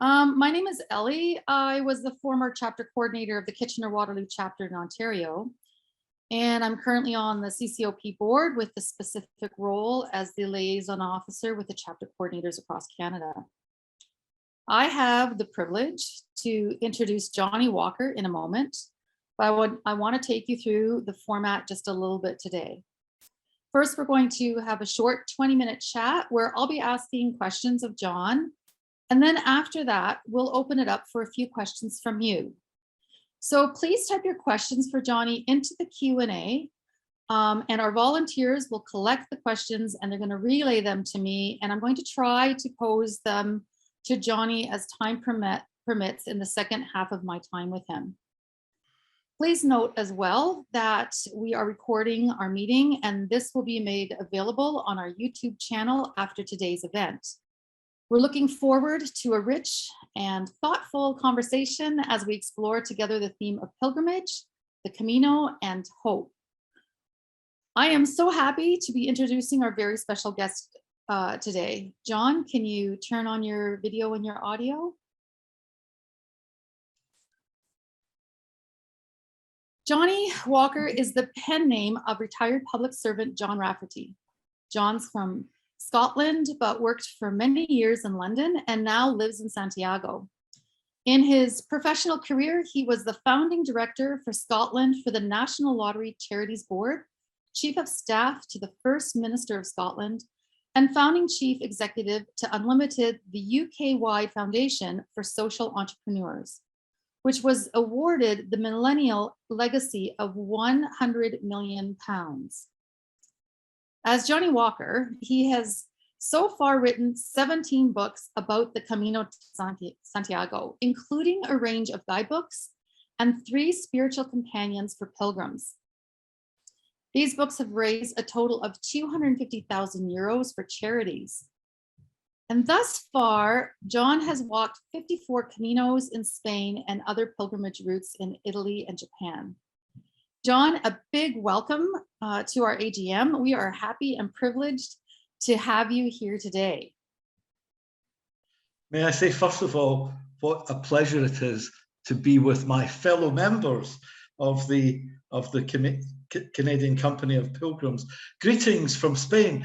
My name is Ellie. I was the former chapter coordinator of the Kitchener-Waterloo chapter in Ontario, and I'm currently on the CCoP board with the specific role as the liaison officer with the chapter coordinators across Canada. I have the privilege to introduce Johnnie Walker in a moment, but I want to take you through the format just a little bit today. First, we're going to have a short 20-minute chat where I'll be asking questions of John. And then after that, we'll open it up for a few questions from you. So please type your questions for Johnnie into the Q&A, and our volunteers will collect the questions and they're going to relay them to me. And I'm going to try to pose them to Johnnie as time permits in the second half of my time with him. Please note as well that we are recording our meeting and this will be made available on our YouTube channel after today's event. We're looking forward to a rich and thoughtful conversation as we explore together the theme of pilgrimage, the Camino, and hope. I am so happy to be introducing our very special guest today. John, can you turn on your video and your audio? Johnnie Walker is the pen name of retired public servant John Rafferty. John's from Scotland, but worked for many years in London and now lives in Santiago. In his professional career, he was the founding director for Scotland for the National Lottery Charities Board, chief of staff to the First Minister of Scotland, and founding chief executive to Unlimited, the UK-wide foundation for social entrepreneurs, which was awarded the Millennial Legacy of £100 million. As Johnnie Walker, he has so far written 17 books about the Camino to Santiago, including a range of guidebooks and 3 spiritual companions for pilgrims. These books have raised a total of €250,000 for charities. And thus far, John has walked 54 Caminos in Spain and other pilgrimage routes in Italy and Japan. John, a big welcome to our AGM. We are happy and privileged to have you here today. May I say, first of all, what a pleasure it is to be with my fellow members of the Canadian Company of Pilgrims. Greetings from Spain.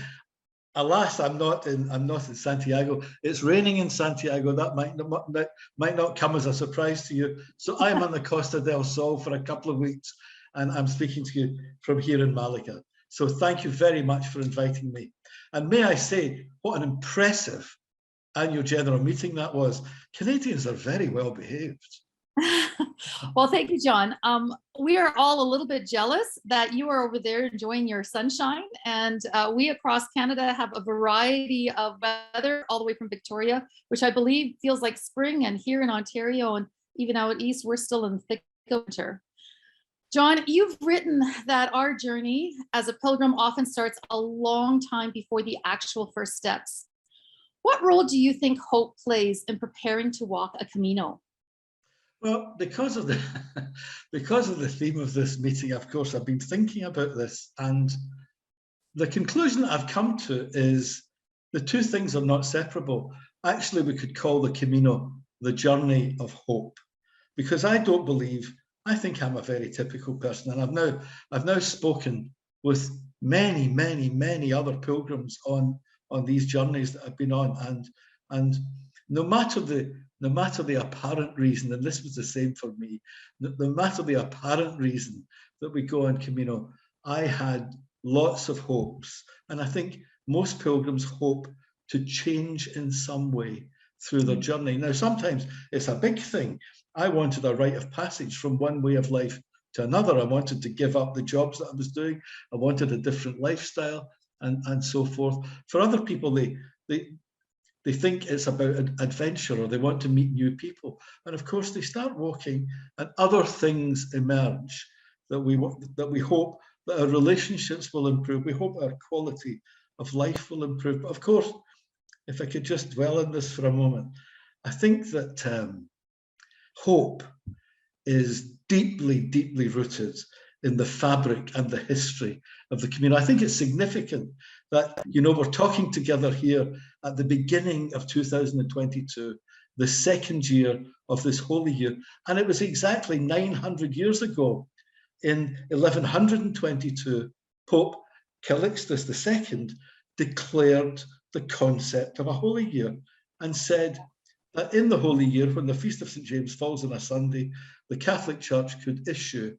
Alas, I'm not in Santiago. It's raining in Santiago. That might not come as a surprise to you. So I'm on the Costa del Sol for a couple of weeks, and I'm speaking to you from here in Malaga. So thank you very much for inviting me. And may I say, what an impressive annual general meeting that was. Canadians are very well behaved. Well, thank you, John. We are all a little bit jealous that you are over there enjoying your sunshine, and we across Canada have a variety of weather all the way from Victoria, which I believe feels like spring, and here in Ontario and even out east, we're still in the thick of winter. John, you've written that our journey as a pilgrim often starts a long time before the actual first steps. What role do you think hope plays in preparing to walk a Camino? Well, because of the theme of this meeting, of course, I've been thinking about this, and the conclusion that I've come to is the two things are not separable. Actually, we could call the Camino the journey of hope, because I think I'm a very typical person, and I've now spoken with many other pilgrims on these journeys that I've been on, and no matter the apparent reason, and this was the same for me, no matter the apparent reason that we go on Camino, I had lots of hopes. And I think most pilgrims hope to change in some way through their journey. Now, sometimes it's a big thing. I wanted a rite of passage from one way of life to another. I wanted to give up the jobs that I was doing. I wanted a different lifestyle and so forth. For other people, they think it's about an adventure, or they want to meet new people. And of course, they start walking and other things emerge that we hope that our relationships will improve. We hope our quality of life will improve. But of course, if I could just dwell on this for a moment, I think that hope is deeply rooted in the fabric and the history of the Camino. I think it's significant that, we're talking together here at the beginning of 2022, the second year of this holy year. And it was exactly 900 years ago, in 1122, Pope Calixtus II declared the concept of a holy year and said that in the holy year, when the Feast of St. James falls on a Sunday, the Catholic Church could issue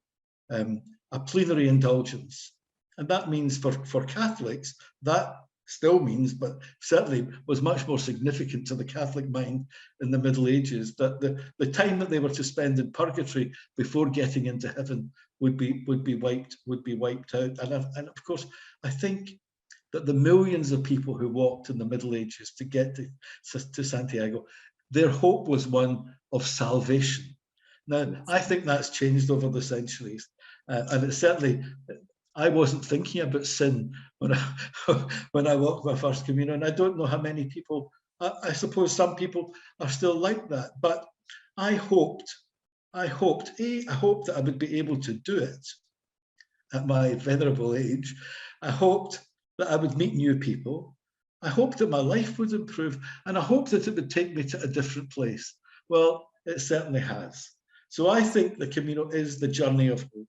a plenary indulgence. And that means for Catholics, that still means, but certainly was much more significant to the Catholic mind in the Middle Ages, that the time that they were to spend in purgatory before getting into heaven would be wiped out. And of course, I think that the millions of people who walked in the Middle Ages to get to Santiago, their hope was one of salvation. Now, I think that's changed over the centuries, and it's certainly, I wasn't thinking about sin when I walked my first Camino, and I don't know how many people, I suppose some people are still like that, but I hoped that I would be able to do it at my venerable age. I hoped that I would meet new people. I hoped that my life would improve, and I hoped that it would take me to a different place. Well, it certainly has. So I think the Camino is the journey of hope.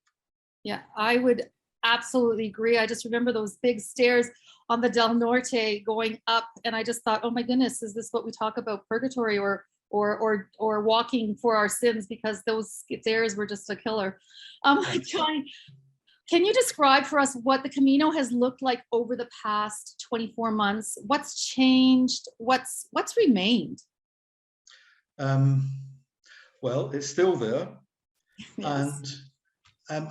Yeah, I would absolutely agree. I just remember those big stairs on the Del Norte going up, and I just thought, oh my goodness, is this what we talk about, purgatory or walking for our sins? Because those stairs were just a killer. Johnny, can you describe for us what the Camino has looked like over the past 24 months? What's changed? What's remained? Well, it's still there. Yes. And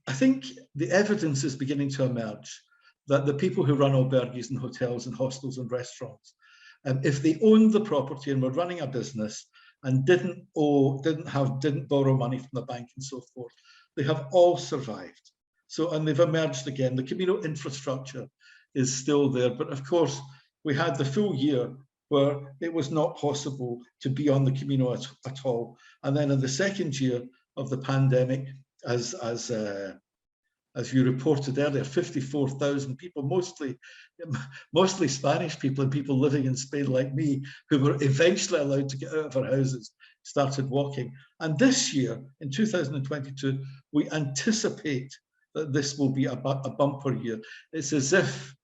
I think the evidence is beginning to emerge that the people who run albergues and hotels and hostels and restaurants, if they owned the property and were running a business and didn't borrow money from the bank and so forth, they have all survived. So, and they've emerged again. The Camino infrastructure is still there, but of course, we had the full year where it was not possible to be on the Camino at all. And then in the second year of the pandemic, as you reported earlier, 54,000 people, mostly Spanish people and people living in Spain like me, who were eventually allowed to get out of our houses, started walking. And this year, in 2022, we anticipate that this will be a bumper year. It's as if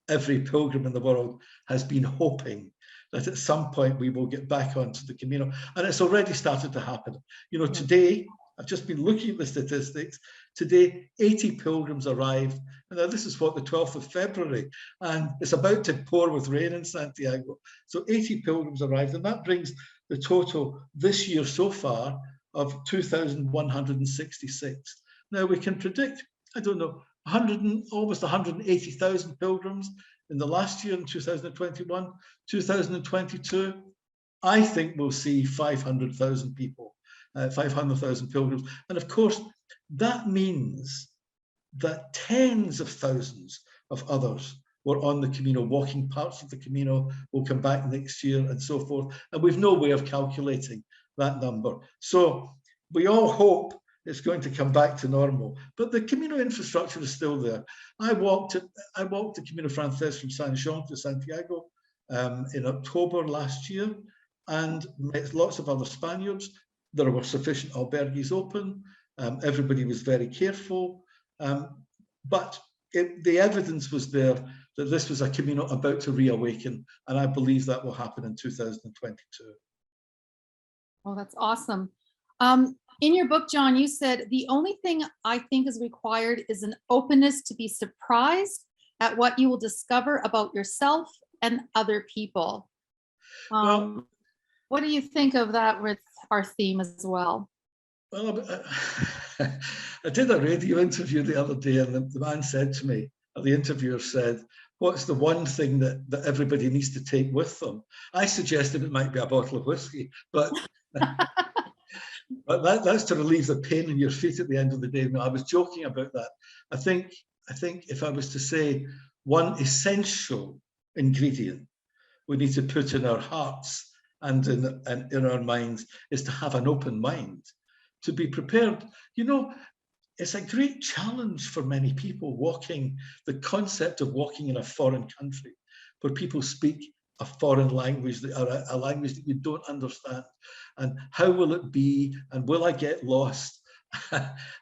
every pilgrim in the world has been hoping that at some point we will get back onto the Camino. And it's already started to happen. You know, today, I've just been looking at the statistics. Today, 80 pilgrims arrived. And now this is what, the 12th of February, and it's about to pour with rain in Santiago. So 80 pilgrims arrived, and that brings the total this year so far of 2,166. Now we can predict, I don't know, almost 180,000 pilgrims in the last year in 2021, 2022. I think we'll see 500,000 people. 500,000 pilgrims. And of course, that means that tens of thousands of others were on the Camino, walking parts of the Camino, will come back next year and so forth. And we've no way of calculating that number. So we all hope it's going to come back to normal. But the Camino infrastructure is still there. I walked the Camino Frances from San Jean to Santiago in October last year, and met lots of other Spaniards. There were sufficient albergues open. Everybody was very careful. But the evidence was there that this was a Camino about to reawaken. And I believe that will happen in 2022. Oh, that's awesome. In your book, John, you said, the only thing I think is required is an openness to be surprised at what you will discover about yourself and other people. What do you think of that with our theme as well? Well, I did a radio interview the other day, and the man said to me, or the interviewer said, what's the one thing that everybody needs to take with them? I suggested it might be a bottle of whiskey, but but that's to relieve the pain in your feet at the end of the day. No, I was joking about that. I think if I was to say one essential ingredient we need to put in our hearts and in our minds is to have an open mind, to be prepared. You know, it's a great challenge for many people walking, the concept of walking in a foreign country, where people speak a foreign language, or a language that you don't understand, and how will it be, and will I get lost,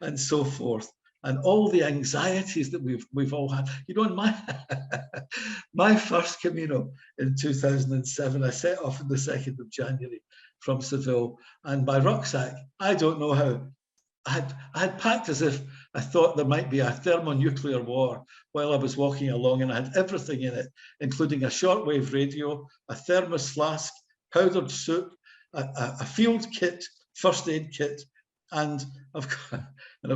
and so forth, and all the anxieties that we've all had. You know, in my first Camino in 2007, I set off on the 2nd of January from Seville, and my rucksack, I don't know how, I had packed as if I thought there might be a thermonuclear war while I was walking along, and I had everything in it, including a shortwave radio, a thermos flask, powdered soup, a field kit, first aid kit, and of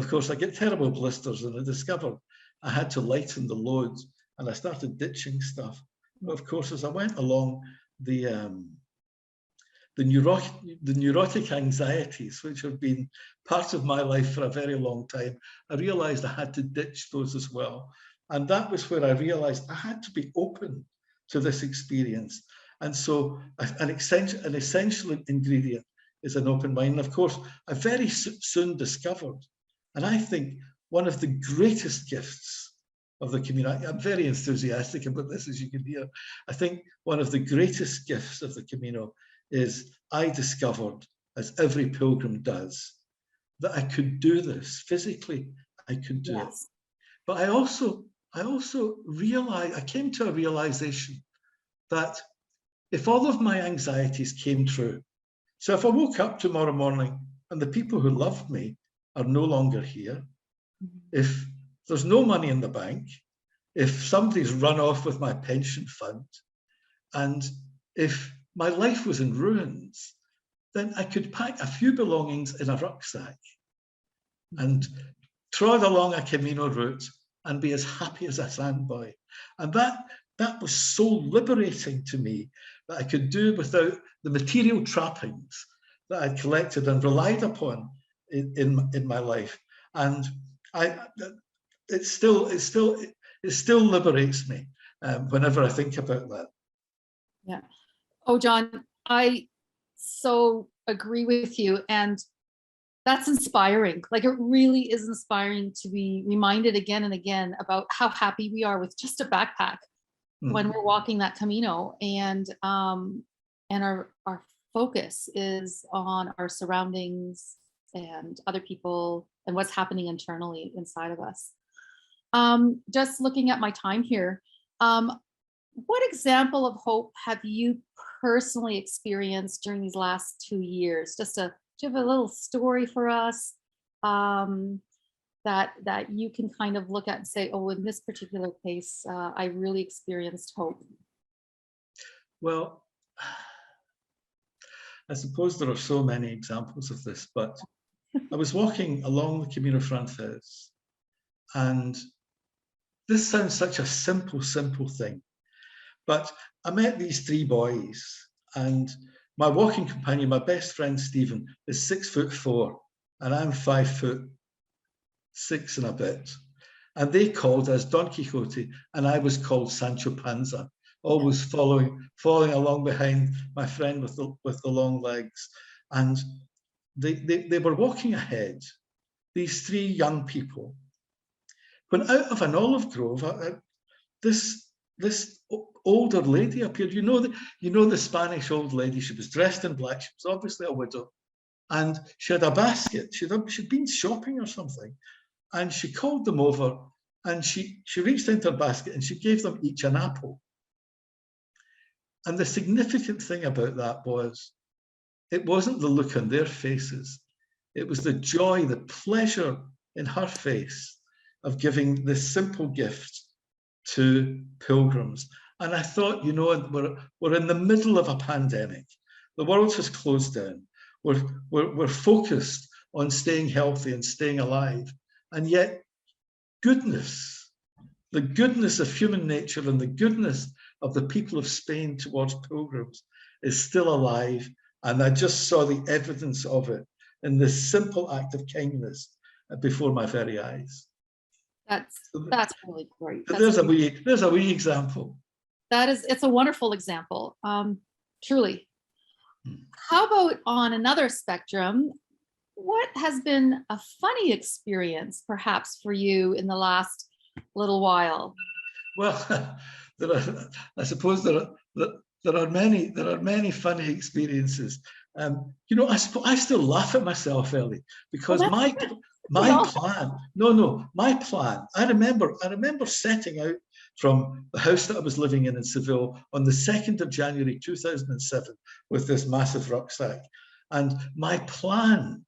course I get terrible blisters, and I discovered I had to lighten the load, and I started ditching stuff. But of course, as I went along, the neurotic anxieties, which have been part of my life for a very long time, I realized I had to ditch those as well. And that was where I realized I had to be open to this experience. And so an essential ingredient is an open mind. And of course, I very soon discovered, and I think one of the greatest gifts of the community, I'm very enthusiastic about this, as you can hear. I think one of the greatest gifts of the Camino is I discovered, as every pilgrim does, that I could do this physically. I could do it, but I also realized, I came to a realization that if all of my anxieties came true, so if I woke up tomorrow morning and the people who loved me are no longer here, if there's no money in the bank, if somebody's run off with my pension fund, and if my life was in ruins, then I could pack a few belongings in a rucksack and trod along a Camino route and be as happy as a sandboy. And that was so liberating to me, that I could do without the material trappings that I'd collected and relied upon in my life. And it still liberates me whenever I think about that. Yeah. Oh, John, I so agree with you. And that's inspiring. Like, it really is inspiring to be reminded again and again about how happy we are with just a backpack when we're walking that Camino. And our focus is on our surroundings and other people and what's happening internally inside of us. Just looking at my time here, what example of hope have you personally experienced during these last 2 years? Just to give a little story for us that you can kind of look at and say, oh, in this particular case, I really experienced hope. Well, I suppose there are so many examples of this, but I was walking along the Camino Frances, and this sounds such a simple thing, but I met these 3 boys, and my walking companion, my best friend Stephen, is 6'4", and I'm 5'6" and a bit. And they called us Don Quixote, and I was called Sancho Panza, always following along behind my friend with the long legs. And they were walking ahead, these 3 young people, when out of an olive grove, this older lady appeared. You know the Spanish old lady. She was dressed in black. She was obviously a widow, and she had a basket. She'd been shopping or something, and she called them over, and she reached into her basket and she gave them each an apple. And the significant thing about that was, it wasn't the look on their faces. It was the joy, the pleasure in her face of giving this simple gift to pilgrims. And I thought, you know, we're in the middle of a pandemic. The world has closed down. We're focused on staying healthy and staying alive. And yet, goodness, the goodness of human nature and the goodness of the people of Spain towards pilgrims is still alive. And I just saw the evidence of it in this simple act of kindness before my very eyes. That's really great. There's a wee example. It's a wonderful example, truly. How about on another spectrum? What has been a funny experience, perhaps, for you in the last little while? Well, I suppose there are many funny experiences. You know, I still laugh at myself, Ellie, because my plan. My plan. I remember setting out from the house that I was living in Seville on the 2nd of January 2007 with this massive rucksack, and my plan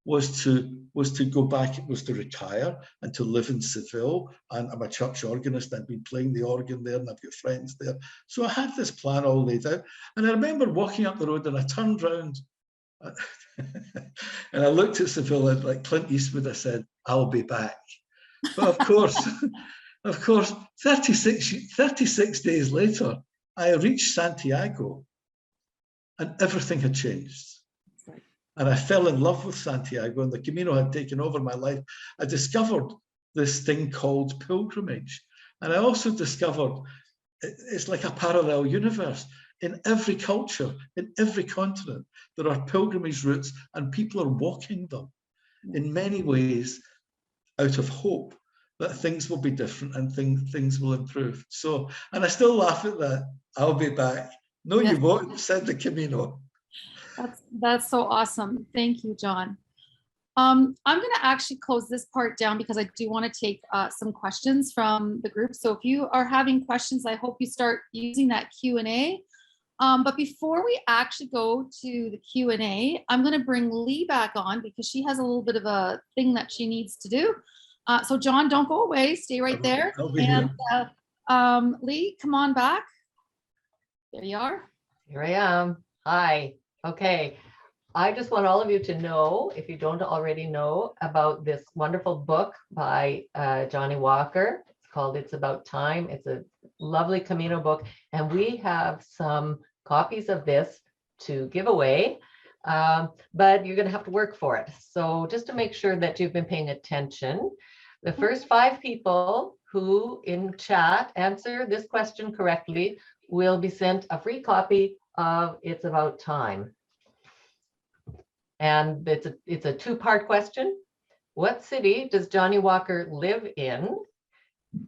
was to go back, was to retire and to live in Seville. And I'm a church organist. I've been playing the organ there and I've got friends there. So I had this plan all laid out. And I remember walking up the road and I turned round and I looked at Seville and like Clint Eastwood, I said, I'll be back. But of course, 36 days later, I reached Santiago and everything had changed. And I fell in love with Santiago, and the Camino had taken over my life. I discovered this thing called pilgrimage. And I also discovered it's like a parallel universe. In every culture, in every continent, there are pilgrimage routes and people are walking them in many ways out of hope that things will be different and things will improve. So, and I still laugh at that. I'll be back. No, you won't, said the Camino. That's so awesome. Thank you, John. I'm going to actually close this part down because I do want to take some questions from the group. So if you are having questions, I hope you start using that Q&A. But before we actually go to the Q&A, I'm going to bring Lee back on because she has a little bit of a thing that she needs to do. So John, don't go away. Stay right there. And Lee, come on back. There you are. Here I am. Hi. Okay. I just want all of you to know, if you don't already know, about this wonderful book by Johnnie Walker. It's called It's About Time. It's a lovely Camino book. And we have some copies of this to give away, but you're going to have to work for it. So just to make sure that you've been paying attention, the first 5 people who in chat answer this question correctly will be sent a free copy of It's About Time. And it's a 2-part question. What city does Johnnie Walker live in?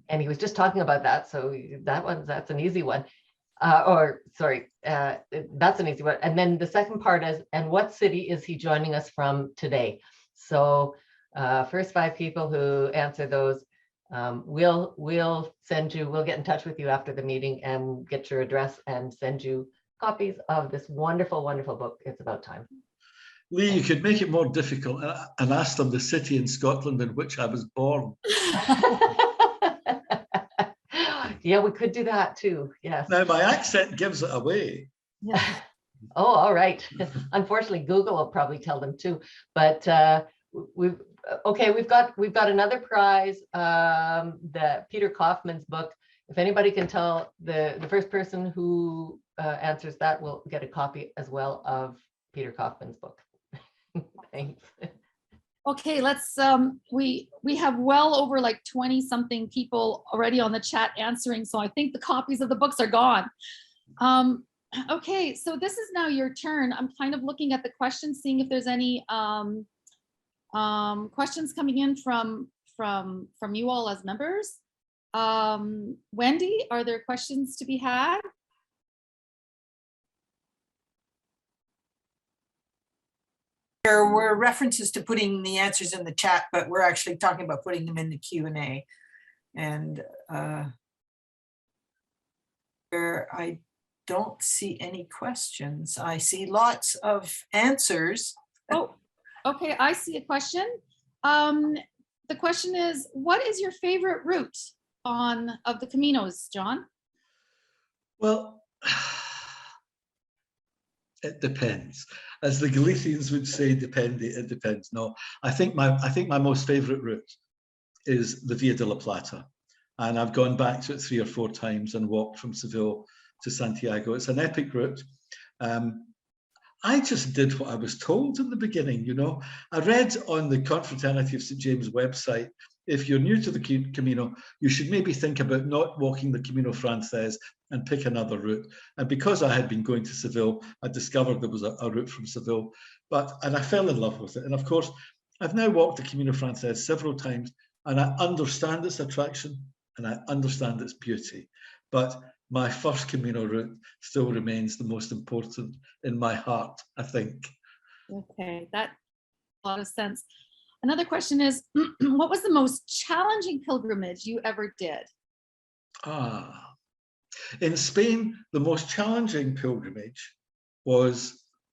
And he was just talking about that, so that's an easy one. That's an easy one. And then the second part is, and what city is he joining us from today? So first 5 people who answer those, we'll get in touch with you after the meeting and get your address and send you copies of this wonderful, wonderful book, It's About Time. Lee, you could make it more difficult and ask them the city in Scotland in which I was born. Yeah, we could do that too. Yes. Now my accent gives it away. Yeah. Oh, all right. Unfortunately, Google will probably tell them too. But we've got another prize. The Peter Kaufman's book. If anybody can tell the first person who answers that will get a copy as well of Peter Kaufman's book. Thanks. Okay, let's we have well over like 20 something people already on the chat answering, so I think the copies of the books are gone. Okay, so this is now your turn. I'm kind of looking at the questions, seeing if there's any questions coming in from you all as members. Wendy, are there questions to be had? There were references to putting the answers in the chat, but we're actually talking about putting them in the Q&A. And I don't see any questions. I see lots of answers. Oh, okay, I see a question. The question is, what is your favorite route of the Caminos, John? Well, it depends. As the Galicians would say, depende, it depends. No, I think my most favorite route is the Via de la Plata. And I've gone back to it 3 or 4 times and walked from Seville to Santiago. It's an epic route. I just did what I was told in the beginning, you know. I read on the Confraternity of St. James website, if you're new to the Camino, you should maybe think about not walking the Camino Frances and pick another route. And because I had been going to Seville, I discovered there was a route from Seville, and I fell in love with it. And of course, I've now walked the Camino Frances several times, and I understand its attraction and I understand its beauty. But my first Camino route still remains the most important in my heart, I think. Okay, that makes a lot of sense. Another question is, what was the most challenging pilgrimage you ever did? In Spain, the most challenging pilgrimage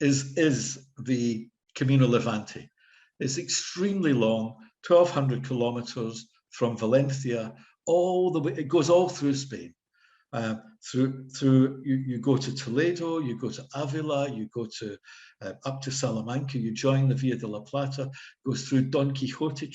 is the Camino Levante. It's extremely long, 1,200 kilometers from Valencia all the way. It goes all through Spain. You go to Toledo, you go to Avila, you go to up to Salamanca, you join the Via de la Plata, goes through Don Quixote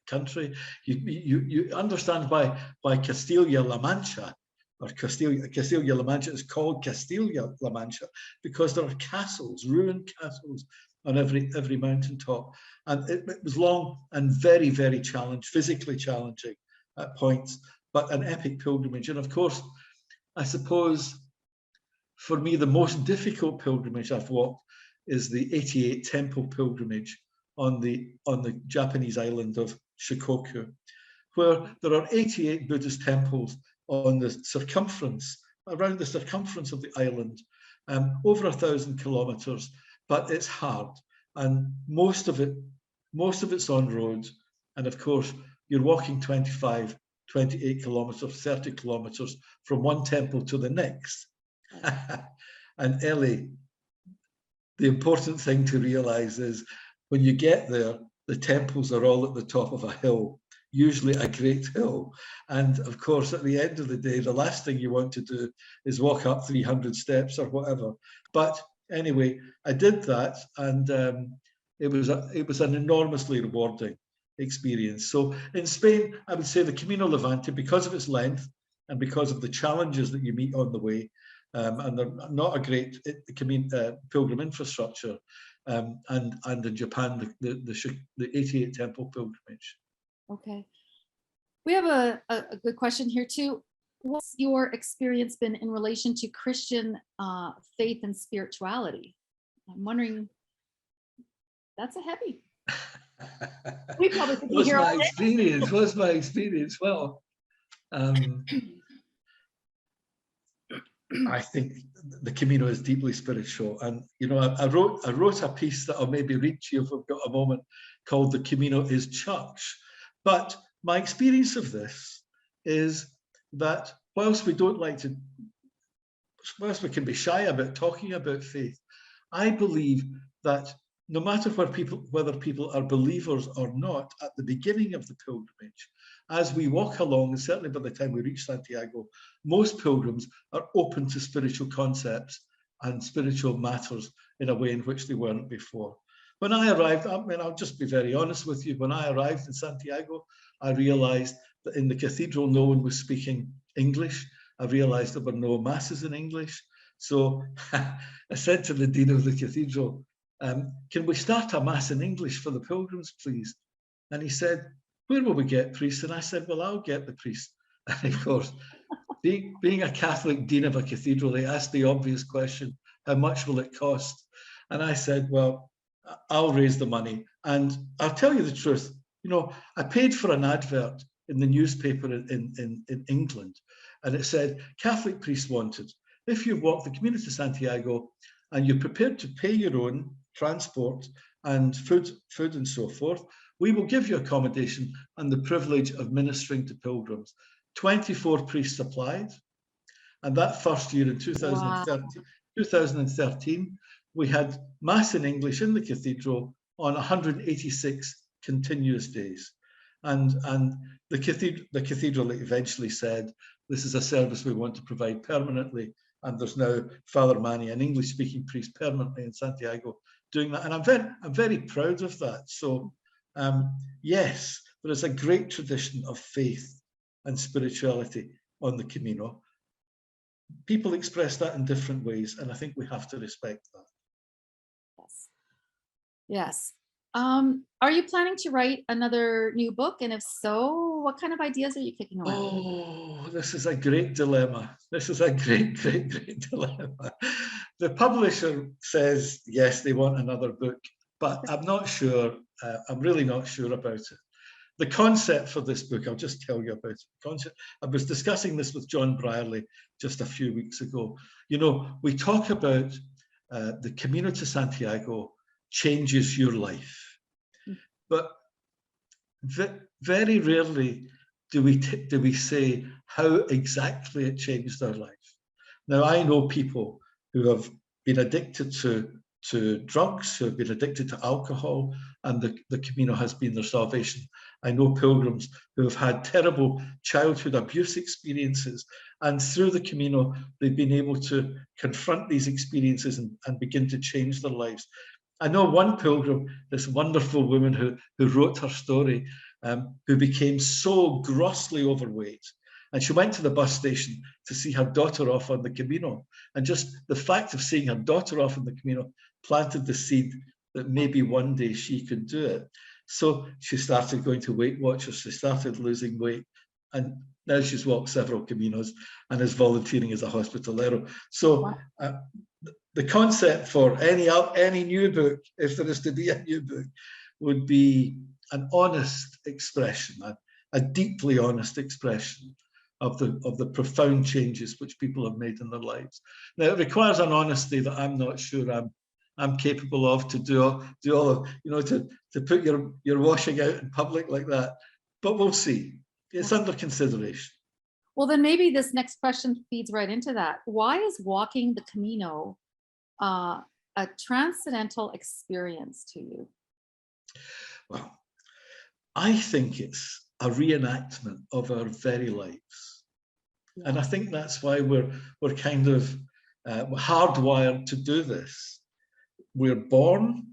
country. You understand why Castilla-La Mancha, or Castilla-La Mancha is called Castilla-La Mancha, because there are castles, ruined castles on every mountaintop. And it was long and very, very physically challenging at points, but an epic pilgrimage. And of course, I suppose for me, the most difficult pilgrimage I've walked is the 88 temple pilgrimage on the Japanese island of Shikoku, where there are 88 Buddhist temples on the circumference, around the circumference of the island, over 1,000 kilometers, but it's hard. And most of it's on road. And of course, you're walking 28 kilometers, 30 kilometers from one temple to the next. And Ellie, the important thing to realize is when you get there, the temples are all at the top of a hill, usually a great hill. And of course, at the end of the day, the last thing you want to do is walk up 300 steps or whatever. But anyway, I did that, and it was an enormously rewarding experience. So in Spain, I would say the Camino Levante, because of its length and because of the challenges that you meet on the way, and they're not a great pilgrim infrastructure, and in Japan, the 88 temple pilgrimage. Okay. We have a good question here too. What's your experience been in relation to Christian faith and spirituality? I'm wondering, that's a heavy. We probably could be here all day. What's my experience? Well, I think the Camino is deeply spiritual, and you know, I wrote a piece that I'll maybe read to you if I've got a moment, called "The Camino is Church." But my experience of this is that whilst we can be shy about talking about faith, I believe that no matter whether people are believers or not, at the beginning of the pilgrimage, as we walk along, and certainly by the time we reach Santiago, most pilgrims are open to spiritual concepts and spiritual matters in a way in which they weren't before. When I arrived, I mean, I'll just be very honest with you, when I arrived in Santiago, I realized that in the cathedral, no one was speaking English. I realized there were no masses in English. So I said to the dean of the cathedral, can we start a mass in English for the pilgrims, please? And he said, where will we get priests? And I said, well, I'll get the priest. And of course, being a Catholic dean of a cathedral, they asked the obvious question, how much will it cost? And I said, well, I'll raise the money. And I'll tell you the truth, you know, I paid for an advert in the newspaper in England, and it said, Catholic priest wanted. If you walk the Camino to Santiago and you're prepared to pay your own transport and food and so forth, we will give you accommodation and the privilege of ministering to pilgrims. 24 priests applied. And that first year in 2013, we had Mass in English in the cathedral on 186 continuous days. And the cathedral eventually said, this is a service we want to provide permanently. And there's now Father Manny, an English-speaking priest, permanently in Santiago doing that. And I'm very proud of that. So yes, there is a great tradition of faith and spirituality on the Camino. People express that in different ways, and I think we have to respect that. Yes. Yes. Are you planning to write another new book? And if so, what kind of ideas are you kicking around? Oh, this is a great dilemma. This is a great dilemma. The publisher says, yes, they want another book, but I'm not sure. I'm really not sure about it. the concept for this book, I'll just tell you about it. I was discussing this with John Brierley just a few weeks ago. You know, we talk about the Camino to Santiago changes your life, but very rarely do we say how exactly it changed our life. Now, I know people who have been addicted to drugs, who have been addicted to alcohol, and the Camino has been their salvation. I know pilgrims who have had terrible childhood abuse experiences, and through the Camino, they've been able to confront these experiences and begin to change their lives. I know one pilgrim, this wonderful woman who wrote her story, who became so grossly overweight. And she went to the bus station to see her daughter off on the Camino. And just the fact of seeing her daughter off on the Camino planted the seed that maybe one day she could do it. So she started going to Weight Watchers, she started losing weight, and now she's walked several Caminos and is volunteering as a hospitalero. So the concept for any new book, if there is to be a new book, would be an honest expression, a deeply honest expression of the profound changes which people have made in their lives. Now, it requires an honesty that I'm not sure I'm capable of to do all of, you know, to put your washing out in public like that. But we'll see. It's under consideration. Well, then maybe this next question feeds right into that. Why is walking the Camino a transcendental experience to you? Well, I think it's a reenactment of our very lives. Yeah. And I think that's why we're kind of hardwired to do this. We're born,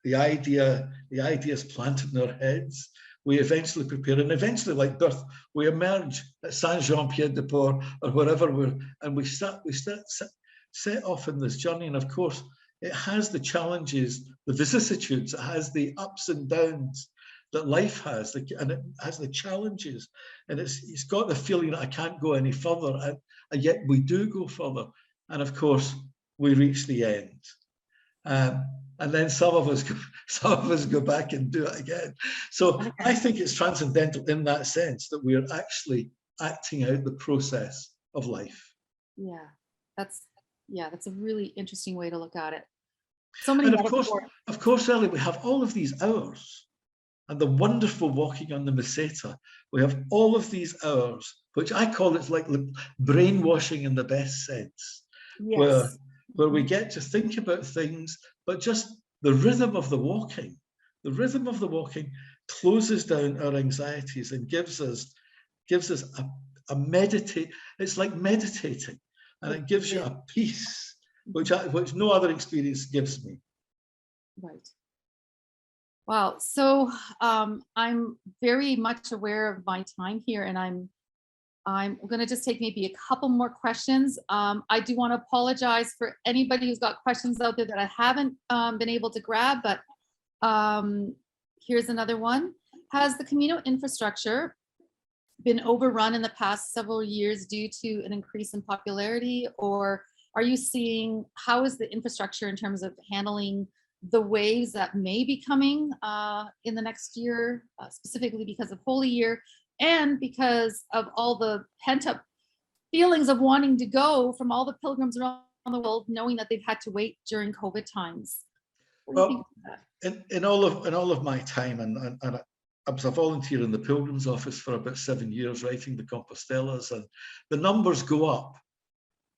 the idea is planted in our heads. We eventually prepare, and eventually, like birth, we emerge at Saint-Jean-Pied-de-Port or wherever we set off in this journey. And of course, it has the challenges, the vicissitudes, it has the ups and downs that life has, and it has the challenges, and it's got the feeling that I can't go any further, and yet we do go further. And of course, we reach the end. And then some of us go back and do it again. So I think it's transcendental in that sense, that we are actually acting out the process of life. Yeah, that's a really interesting way to look at it. So many. And of course, Ellie, we have all of these hours, and the wonderful walking on the Meseta. We have all of these hours, which I call it like brainwashing in the best sense, yes. where we get to think about things, but just the rhythm of the walking closes down our anxieties and gives us a meditate. It's like meditating, and it gives you a peace which no other experience gives me. Right. Wow. So I'm very much aware of my time here, and I'm going to just take maybe a couple more questions. I do want to apologize for anybody who's got questions out there that I haven't been able to grab, but here's another one. Has the Camino infrastructure been overrun in the past several years due to an increase in popularity, or are you seeing how is the infrastructure in terms of handling the waves that may be coming in the next year, specifically because of Holy Year and because of all the pent-up feelings of wanting to go from all the pilgrims around the world, knowing that they've had to wait during COVID times? Well, in all of my time, and I was a volunteer in the Pilgrims office for about 7 years, writing the Compostelas, and the numbers go up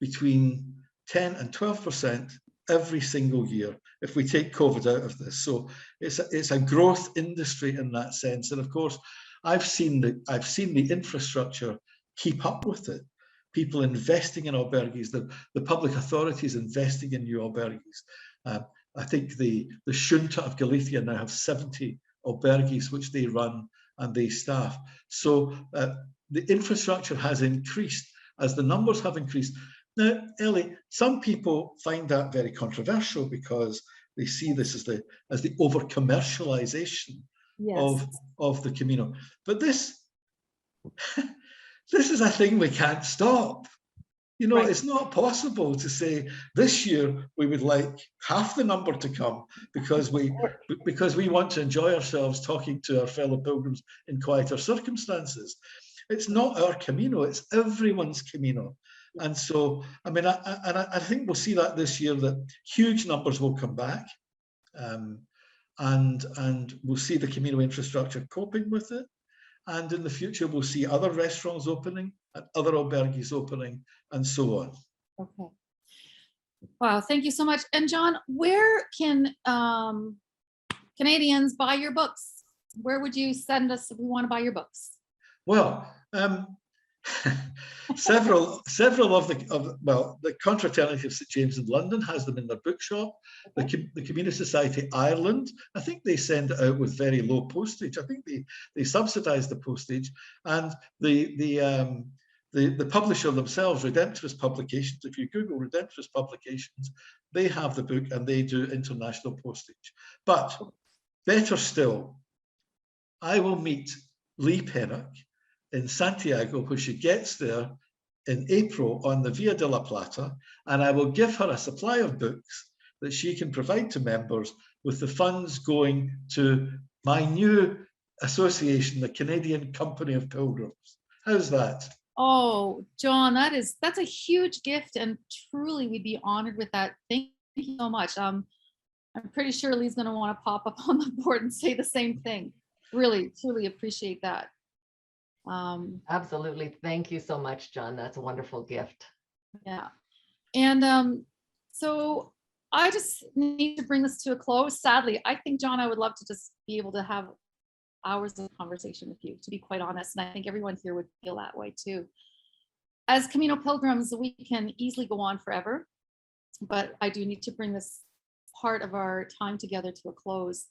between 10 and 12% every single year if we take COVID out of this. So it's a growth industry in that sense. And of course, I've seen the infrastructure keep up with it. People investing in albergues, the public authorities investing in new albergues. I think the Xunta of Galicia now have 70 albergues which they run and they staff. So the infrastructure has increased as the numbers have increased. Now, Ellie, some people find that very controversial because they see this as the over-commercialization of the Camino. But this is a thing we can't stop. You know, Right. it's not possible to say this year we would like half the number to come because we want to enjoy ourselves talking to our fellow pilgrims in quieter circumstances. It's not our Camino, it's everyone's Camino. And so, I mean, I think we'll see that this year, that huge numbers will come back, and we'll see the Camino infrastructure coping with it. And in the future, we'll see other restaurants opening and other albergues opening and so on. Okay. Wow, thank you so much. And John, where can Canadians buy your books? Where would you send us if we want to buy your books? Well, several of the Confraternity of St James in London has them in their bookshop. Okay. The Community Society Ireland, I think they send it out with very low postage. I think they subsidise the postage, and the publisher themselves, Redemptorist Publications. If you Google Redemptorist Publications, they have the book and they do international postage. But better still, I will meet Lee Pennock in Santiago when she gets there in April on the Via de la Plata, and I will give her a supply of books that she can provide to members, with the funds going to my new association, the Canadian Company of Pilgrims. How's that? Oh, John, that's a huge gift, and truly we'd be honored with that. Thank you so much. I'm pretty sure Lee's going to want to pop up on the board and say the same thing. Really, truly appreciate that. Absolutely. Thank you so much, John. That's a wonderful gift. Yeah. And so I just need to bring this to a close. Sadly, I think, John, I would love to just be able to have hours of conversation with you, to be quite honest. And I think everyone here would feel that way too. As Camino Pilgrims, we can easily go on forever, but I do need to bring this part of our time together to a close.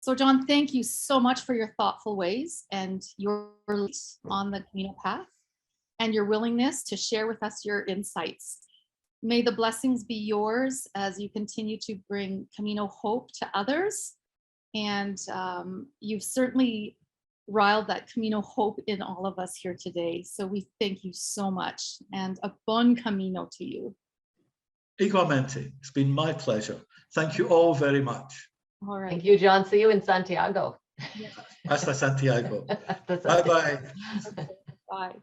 So John, thank you so much for your thoughtful ways and your lead on the Camino path and your willingness to share with us your insights. May the blessings be yours as you continue to bring Camino hope to others. And you've certainly riled that Camino hope in all of us here today. So we thank you so much, and a bon camino to you. Igualmente, it's been my pleasure. Thank you all very much. All right. Thank you, John. See you in Santiago. Hasta Santiago. Hasta Bye-bye. Bye.